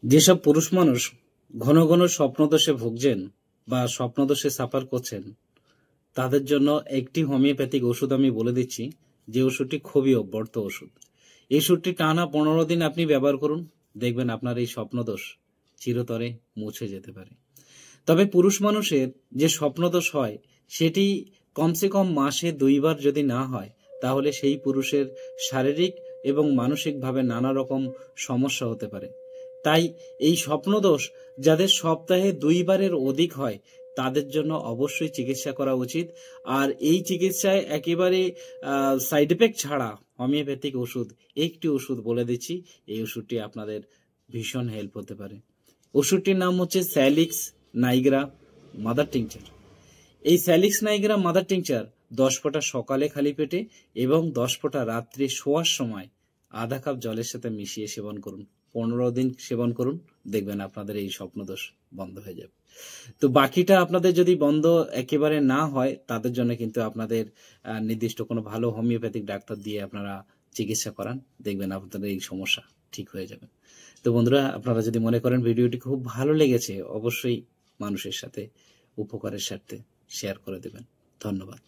যেসব পুরুষ মানুষ ঘন ঘন স্বপ্নদোষে ভুগছেন বা স্বপ্নদোষে সাফার করছেন, তাদের জন্য একটি হোমিওপ্যাথিক ওষুধ আমি বলে দিচ্ছি, যে ওষুধটি খুবই অব্যর্থ ওষুধ। এই ওষুধটি টানা 15 দিন আপনি ব্যবহার করুন, দেখবেন আপনার এই স্বপ্নদোষ চিরতরে মুছে যেতে পারে। তবে পুরুষ মানুষের যে স্বপ্নদোষ হয় সেটি কমসে কম মাসে 2 বার যদি না হয়, তাহলে সেই পুরুষের শারীরিক এবং মানসিকভাবে নানা রকম সমস্যা হতে পারে। তাই এই স্বপ্নদোষ যাদের সপ্তাহে 2 বারের অধিক হয়, তাদের জন্য অবশ্যই চিকিৎসা করা উচিত। আর এই চিকিৎসায় একেবারে সাইড এফেক্ট ছাড়া হোমিওপ্যাথিক ওষুধ, একটি ওষুধ বলে দিচ্ছি, এই ওষুধটি আপনাদের ভীষণ হেল্প হতে পারে। ওষুধটির নাম হচ্ছে স্যালিক্স নাইগ্রা মাদার টিংচার। এই স্যালিক্স নাইগ্রা মাদার টিংচার 10 ফোঁটা সকালে খালি পেটে এবং 10 ফোঁটা রাত্রে শোয়ার সময় আধা কাপ জলের সাথে মিশিয়ে সেবন করুন। 15 দিন সেবন করুন, দেখবেন আপনাদের এই স্বপ্নদোষ বন্ধ হয়ে যাবে। তো বাকিটা আপনাদের যদি বন্ধ একেবারে না হয়, তাদের জন্য কিন্তু আপনাদের নির্দিষ্ট কোনো ভালো হোমিওপ্যাথিক ডাক্তার দিয়ে আপনারা চিকিৎসা করান, দেখবেন আপনাদের এই সমস্যা ঠিক হয়ে যাবে। তো বন্ধুরা, আপনারা যদি মনে করেন ভিডিওটি খুব ভালো লেগেছে, অবশ্যই মানুষের সাথে উপকারের স্বার্থে শেয়ার করে দেবেন। ধন্যবাদ।